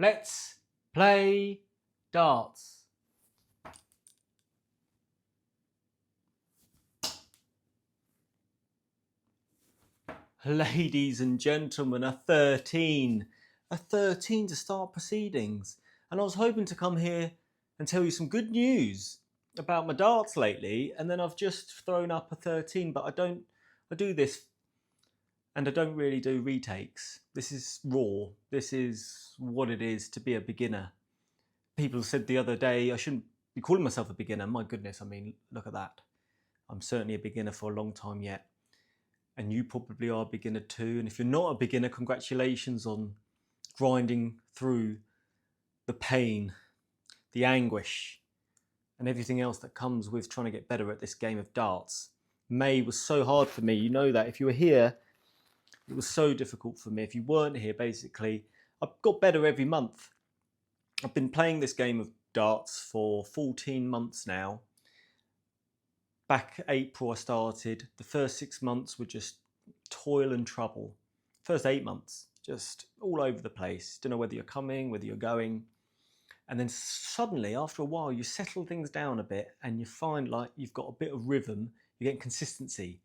Let's play darts. Ladies and gentlemen, a 13 to start proceedings. And I was hoping to come here and tell you some good news about my darts lately, and then I've just thrown up a 13, but I do this and I don't really do retakes. This is raw. This is what it is to be a beginner. People said the other day I shouldn't be calling myself a beginner. My goodness, I mean, look at that. I'm certainly a beginner for a long time yet. And you probably are a beginner too. And if you're not a beginner, congratulations on grinding through the pain, the anguish, and everything else that comes with trying to get better at this game of darts. May was so hard for me. You know that. If you were here, it was so difficult for me. If you weren't here, basically, I've got better every month. I've been playing this game of darts for 14 months now. Back April I started. The first 6 months were just toil and trouble. First 8 months, just all over the place. Don't know whether you're coming, whether you're going. And then suddenly, after a while, you settle things down a bit and you find like you've got a bit of rhythm, you're getting consistency.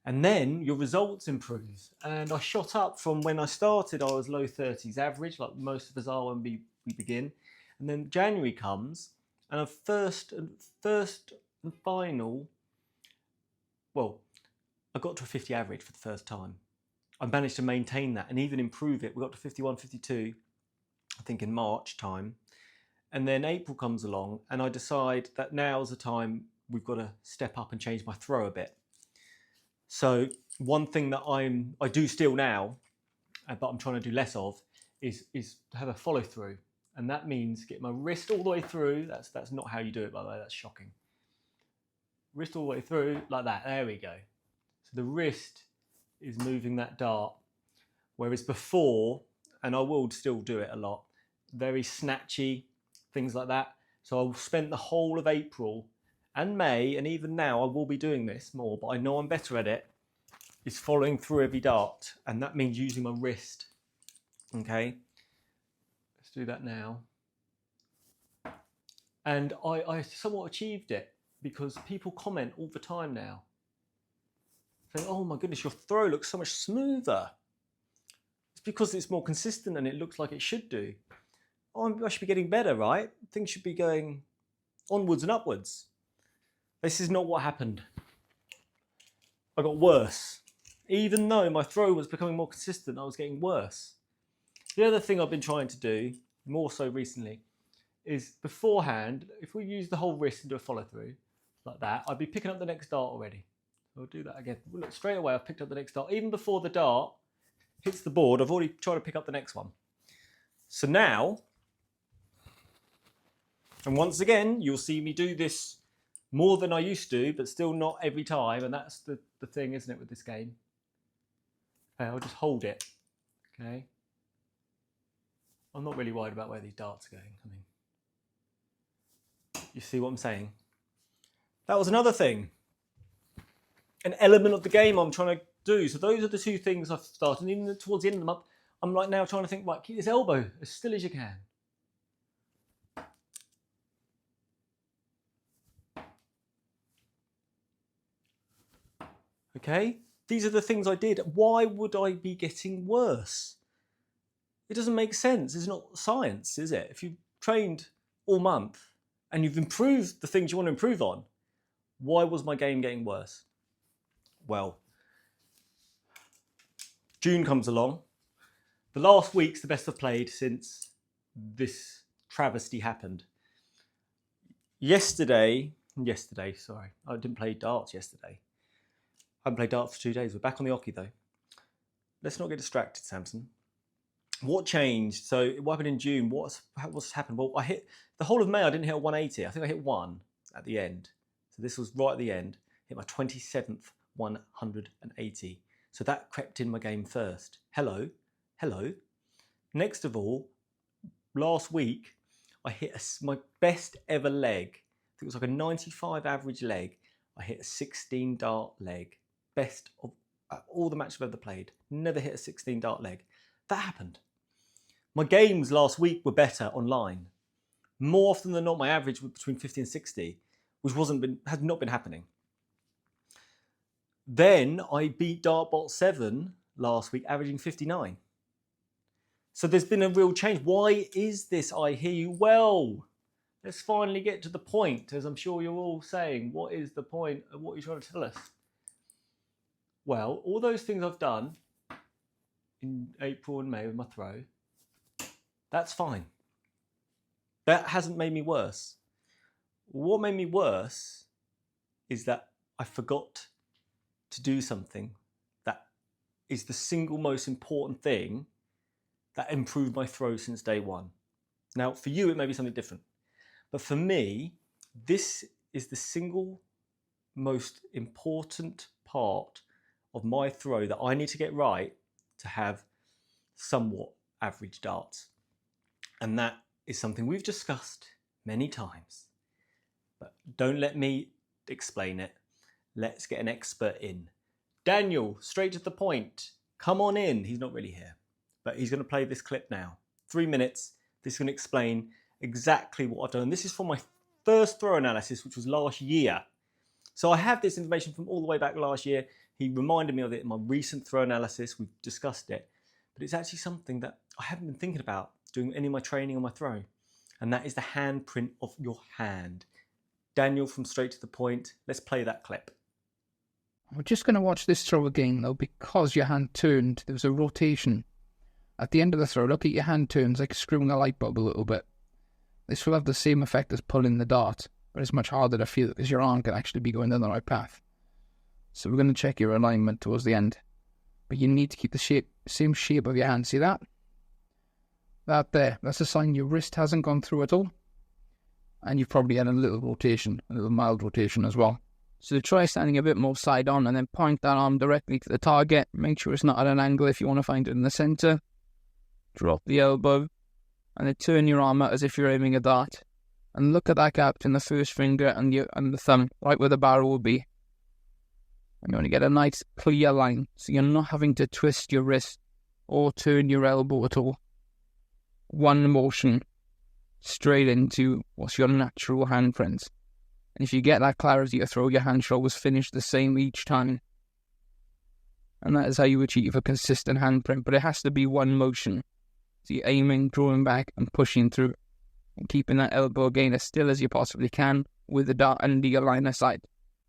And then your results improve. And I shot up from when I started, I was low 30s average, like most of us are when we begin. And then January comes, and a first and final, well, I got to a 50 average for the first time. I managed to maintain that and even improve it. We got to 51, 52, I think in March time. And then April comes along and I decide that now's the time we've got to step up and change my throw a bit. So one thing that I do still now, but I'm trying to do less of, is to have a follow through. And that means get my wrist all the way through. That's not how you do it, by the way, that's shocking. Wrist all the way through, like that, there we go. So the wrist is moving that dart. Whereas before, and I will still do it a lot, very snatchy, things like that. So I spent the whole of April and May, and even now I will be doing this more, but I know I'm better at it, is following through every dart. And that means using my wrist, okay? Let's do that now. And I somewhat achieved it because people comment all the time now. Saying, oh my goodness, your throw looks so much smoother. It's because it's more consistent and it looks like it should do. Oh, I should be getting better, right? Things should be going onwards and upwards. This is not what happened. I got worse. Even though my throw was becoming more consistent, I was getting worse. The other thing I've been trying to do, more so recently, is beforehand, if we use the whole wrist and do a follow through, like that, I'd be picking up the next dart already. So I'll do that again. Look, straight away I've picked up the next dart. Even before the dart hits the board, I've already tried to pick up the next one. So now, and once again, you'll see me do this more than I used to, but still not every time, and that's the thing, isn't it, with this game? Okay, I'll just hold it, okay? I'm not really worried about where these darts are going. I mean, you see what I'm saying? That was another thing. An element of the game I'm trying to do. So those are the two things I've started. And even towards the end of the month, I'm like now trying to think, right, keep this elbow as still as you can. Okay, these are the things I did. Why would I be getting worse? It doesn't make sense. It's not science, is it? If you've trained all month and you've improved the things you want to improve on, why was my game getting worse? Well, June comes along. The last week's the best I've played since this travesty happened. Yesterday, sorry, I didn't play darts yesterday. I haven't played darts for 2 days. We're back on the oche though. Let's not get distracted, Samson. What changed? So what happened in June? What's happened? Well, I hit the whole of May. I didn't hit a 180. I think I hit 1 at the end. So this was right at the end. Hit my 27th 180. So that crept in my game first. Hello. Next of all, last week I hit my best ever leg. I think it was like a 95 average leg. I hit a 16 dart leg. Best of all the matches I've ever played. Never hit a 16 dart leg. That happened. My games last week were better online. More often than not, my average was between 50 and 60, which had not been happening. Then I beat DartBot 7 last week, averaging 59. So there's been a real change. Why is this, I hear you? Well, let's finally get to the point, as I'm sure you're all saying. What is the point of what you're trying to tell us? Well, all those things I've done in April and May with my throw, that's fine. That hasn't made me worse. What made me worse is that I forgot to do something that is the single most important thing that improved my throw since day one. Now, for you, it may be something different. But for me, this is the single most important part of my throw that I need to get right to have somewhat average darts. And that is something we've discussed many times. But don't let me explain it. Let's get an expert in. Daniel, straight to the point. Come on in. He's not really here, but he's going to play this clip now. 3 minutes. This is going to explain exactly what I've done. This is from my first throw analysis, which was last year. So I have this information from all the way back last year. He reminded me of it in my recent throw analysis. We've discussed it. But it's actually something that I haven't been thinking about doing any of my training on my throw. And that is the handprint of your hand. Daniel from Straight to the Point. Let's play that clip. We're just going to watch this throw again, though, because your hand turned. There was a rotation. At the end of the throw, look at your hand turns like screwing a light bulb a little bit. This will have the same effect as pulling the dart, but it's much harder to feel because your arm can actually be going down the right path. So we're going to check your alignment towards the end. But you need to keep the same shape of your hand. See that? That there. That's a sign your wrist hasn't gone through at all. And you've probably had a little rotation, a little mild rotation as well. So try standing a bit more side on and then point that arm directly to the target. Make sure it's not at an angle if you want to find it in the centre. Drop the elbow and then turn your arm out as if you're aiming a dart. And look at that gap in the first finger and the thumb, right where the barrel will be. And you want to get a nice clear line so you're not having to twist your wrist or turn your elbow at all. One motion straight into what's your natural handprint. And if you get that clarity to throw, your hand should always finish the same each time. And that is how you achieve a consistent handprint. But it has to be one motion. So you're aiming, drawing back, and pushing through. And keeping that elbow again as still as you possibly can with the dart under your line of sight.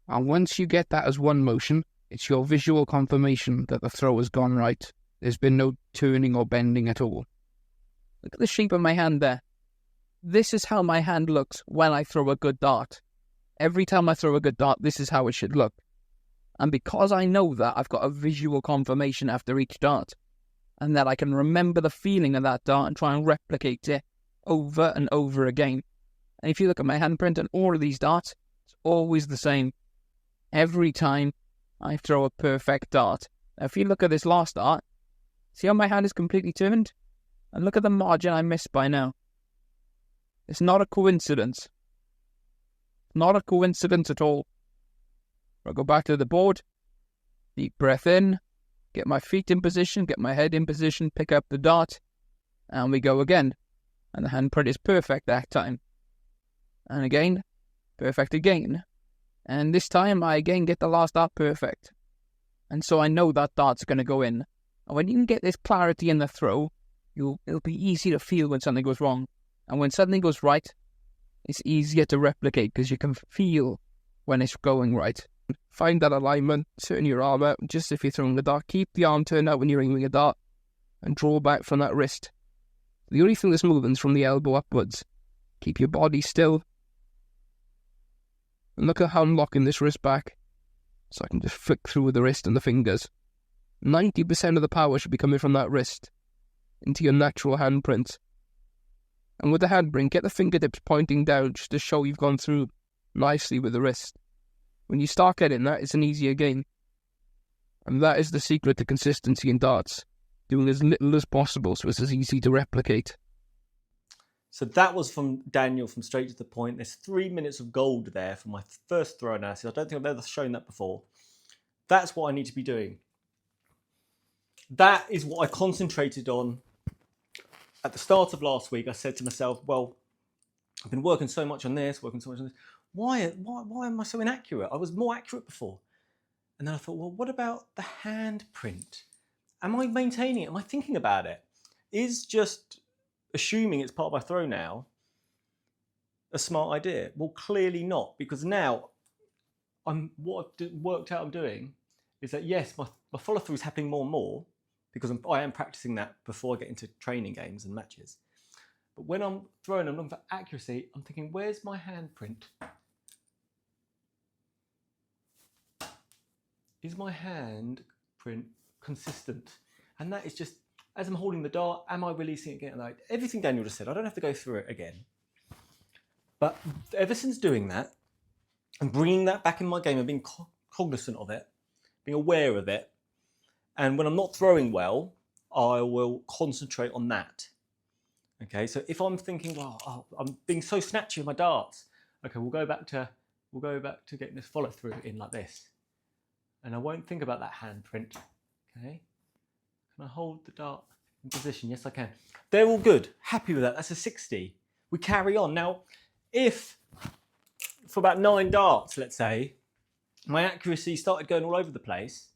And once you get that as one motion, it's your visual confirmation that the throw has gone right. There's been no turning or bending at all. Look at the shape of my hand there. This is how my hand looks when I throw a good dart. Every time I throw a good dart, this is how it should look. And because I know that, I've got a visual confirmation after each dart. And that I can remember the feeling of that dart and try and replicate it over and over again. And if you look at my handprint on all of these darts, it's always the same. Every time I throw a perfect dart. Now if you look at this last dart, see how my hand is completely turned? And look at the margin I missed by now. It's not a coincidence. Not a coincidence at all. I'll go back to the board, deep breath in, get my feet in position, get my head in position, pick up the dart, and we go again. And the handprint is perfect that time. And again, perfect again. And this time I again get the last dart perfect. And so I know that dart's going to go in. And when you can get this clarity in the throw, it'll be easy to feel when something goes wrong. And when something goes right, it's easier to replicate because you can feel when it's going right. Find that alignment, turn your arm out, just if you're throwing the dart. Keep the arm turned out when you're aiming a dart and draw back from that wrist. The only thing that's moving is from the elbow upwards. Keep your body still. And look at how I'm locking this wrist back. So I can just flick through with the wrist and the fingers. 90% of the power should be coming from that wrist into your natural handprint. And with the handprint, get the fingertips pointing down just to show you've gone through nicely with the wrist. When you start getting that, it's an easier game. And that is the secret to consistency in darts. Doing as little as possible so it's as easy to replicate. So that was from Daniel from Straight to the Point. There's 3 minutes of gold there for my first throw analysis. I don't think I've ever shown that before. That's what I need to be doing. That is what I concentrated on at the start of last week, I said to myself, well, I've been working so much on this, working so much on this. Why am I so inaccurate? I was more accurate before. And then I thought, well, what about the handprint? Am I maintaining it? Am I thinking about it? Is just assuming it's part of my throw now a smart idea? Well, clearly not, because now what I've worked out I'm doing is that yes, my follow through is happening more and more because I am practicing that before I get into training games and matches. But when I'm throwing, I'm looking for accuracy. I'm thinking, where's my handprint? Is my handprint consistent? And that is just, as I'm holding the dart, am I releasing it again? Like everything Daniel just said, I don't have to go through it again. But ever since doing that and bringing that back in my game and being cognizant of it, being aware of it, and when I'm not throwing well, I will concentrate on that. Okay, so if I'm thinking, well, I'm being so snatchy with my darts, okay, we'll go back to getting this follow through in like this, and I won't think about that handprint. Okay, can I hold the dart in position? Yes, I can. They're all good. Happy with that. That's a 60. We carry on now. If for about 9 darts, let's say, my accuracy started going all over the place,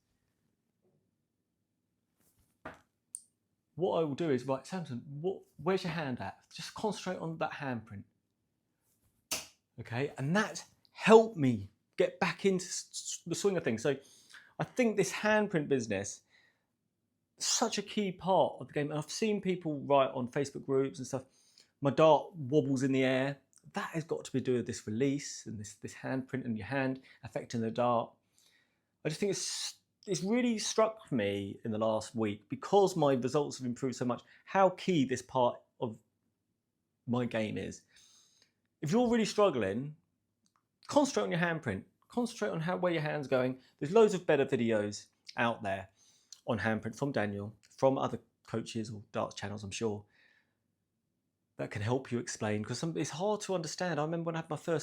what I will do is, right, Samson, where's your hand at? Just concentrate on that handprint. Okay, and that helped me get back into the swing of things. So I think this handprint business is such a key part of the game. And I've seen people write on Facebook groups and stuff, my dart wobbles in the air. That has got to be doing with this release and this handprint in your hand affecting the dart. I just think it's really struck me in the last week, because my results have improved so much, how key this part of my game is. If you're really struggling, concentrate on your handprint. Concentrate on where your hand's going. There's loads of better videos out there on handprint from Daniel, from other coaches or darts channels, I'm sure, that can help you explain, because it's hard to understand. I remember when I had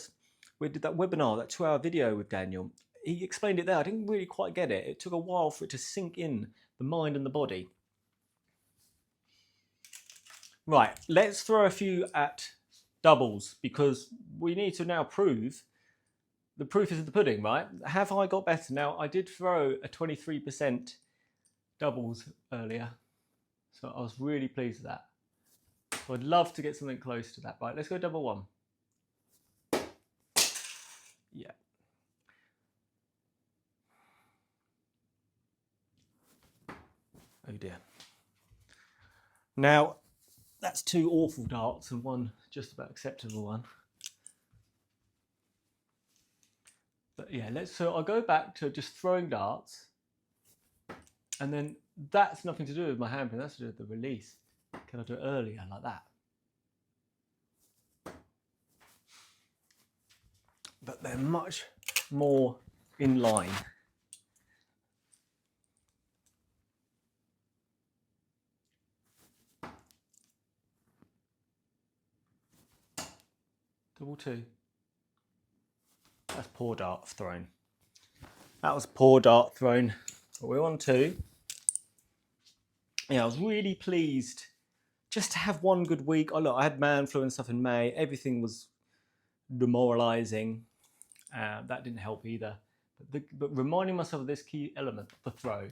we did that webinar, that 2-hour video with Daniel. He explained it there. I didn't really quite get it. It took a while for it to sink in the mind and the body. Right, let's throw a few at doubles, because we need to now prove, the proof is in the pudding, right? Have I got better? Now, I did throw a 23% doubles earlier, so I was really pleased with that. So I'd love to get something close to that. Right, let's go double one. Yeah. Oh dear. Now, that's 2 awful darts and 1 just about acceptable one. But yeah, so I'll go back to just throwing darts, and then that's nothing to do with my handprint, that's to do with the release. Can I do it earlier like that? But they're much more in line. Double 2. That's poor dart thrown. That was poor dart thrown. But we're on 2. Yeah, I was really pleased just to have one good week. Oh look, I had man flu and stuff in May. Everything was demoralising. That didn't help either. But reminding myself of this key element, the throw,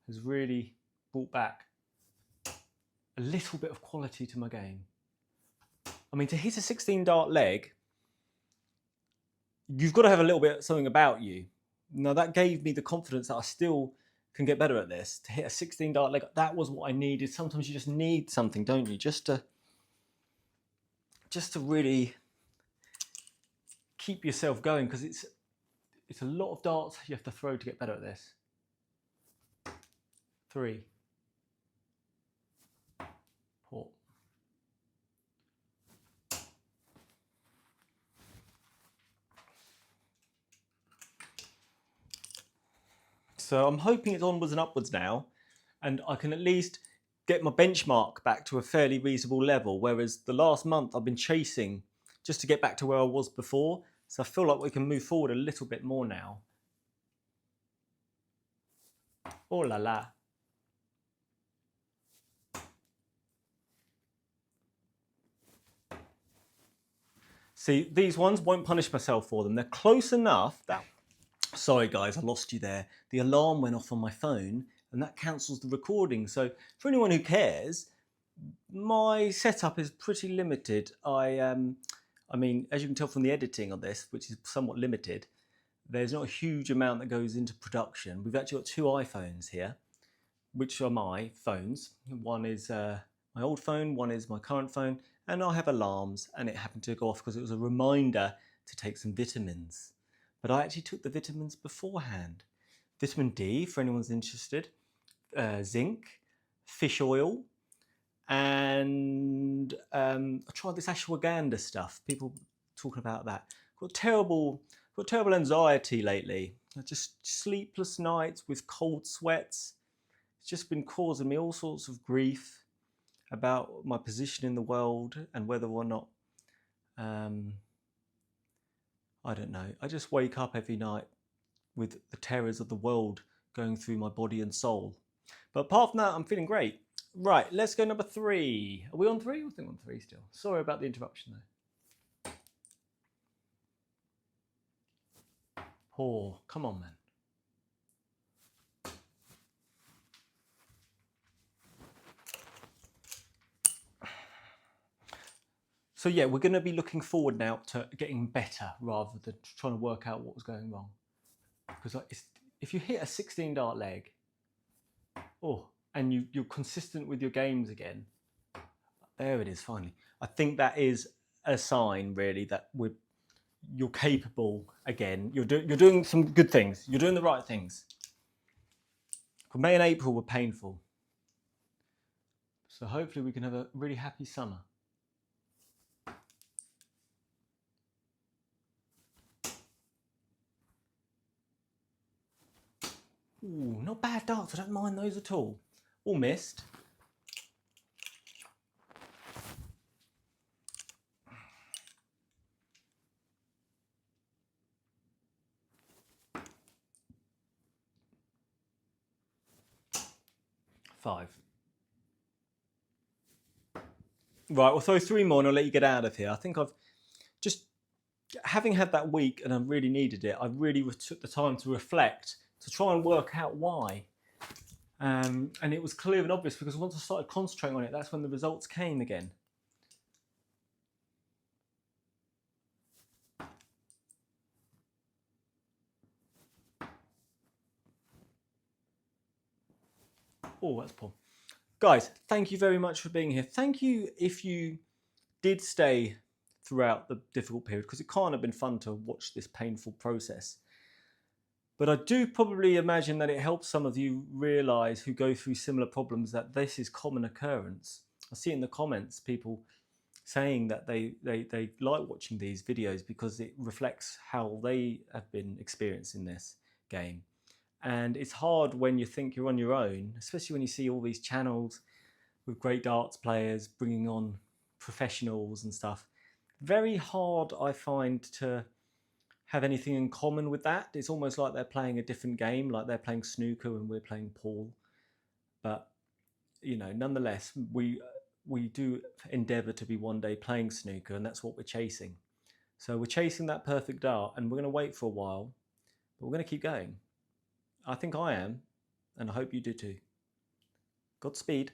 has really brought back a little bit of quality to my game. I mean, to hit a 16 dart leg, you've got to have a little bit something about you. Now that gave me the confidence that I still can get better at this. To hit a 16 dart leg, that was what I needed. Sometimes you just need something, don't you? Just to really keep yourself going, because it's a lot of darts you have to throw to get better at this. 3. Port. So I'm hoping it's onwards and upwards now, and I can at least get my benchmark back to a fairly reasonable level, whereas the last month I've been chasing just to get back to where I was before. So I feel like we can move forward a little bit more now. Oh la la. See, these ones won't punish myself for them. They're close enough that... Sorry guys, I lost you there. The alarm went off on my phone and that cancels the recording. So for anyone who cares, my setup is pretty limited. I mean, as you can tell from the editing on this, which is somewhat limited, there's not a huge amount that goes into production. We've actually got two iPhones here, which are my phones. One is my old phone, one is my current phone, and I have alarms, and it happened to go off because it was a reminder to take some vitamins. But I actually took the vitamins beforehand. Vitamin D, for anyone's interested, zinc, fish oil, and I tried this ashwagandha stuff. People talking about that. Got terrible anxiety lately. Just sleepless nights with cold sweats. It's just been causing me all sorts of grief about my position in the world and whether or not, I don't know. I just wake up every night with the terrors of the world going through my body and soul. But apart from that, I'm feeling great. Right, let's go number 3. Are we on 3? I think we're on 3 still. Sorry about the interruption though. Oh, come on, man. So yeah, we're going to be looking forward now to getting better rather than trying to work out what was going wrong. Because if you hit a 16 dart leg, and you're consistent with your games again, there it is finally. I think that is a sign really that you're capable again. You're doing some good things. You're doing the right things. May and April were painful. So hopefully we can have a really happy summer. Ooh, not bad darts, I don't mind those at all. All missed. Five. Right, we'll throw 3 more and I'll let you get out of here. I think I've just, having had that week and I really needed it, I really took the time to reflect, to try and work out why. And it was clear and obvious because once I started concentrating on it, that's when the results came again. Oh, that's poor. Guys, thank you very much for being here. Thank you if you did stay throughout the difficult period, because it can't have been fun to watch this painful process. But I do probably imagine that it helps some of you realise who go through similar problems that this is common occurrence. I see in the comments people saying that they like watching these videos because it reflects how they have been experiencing this game. And it's hard when you think you're on your own, especially when you see all these channels with great darts players bringing on professionals and stuff. Very hard, I find, to have anything in common with that. It's almost like they're playing a different game, like they're playing snooker and we're playing pool. But, you know, nonetheless, we do endeavour to be one day playing snooker, and that's what we're chasing. So we're chasing that perfect dart, and we're going to wait for a while, but we're going to keep going. I think I am, and I hope you do too. Godspeed.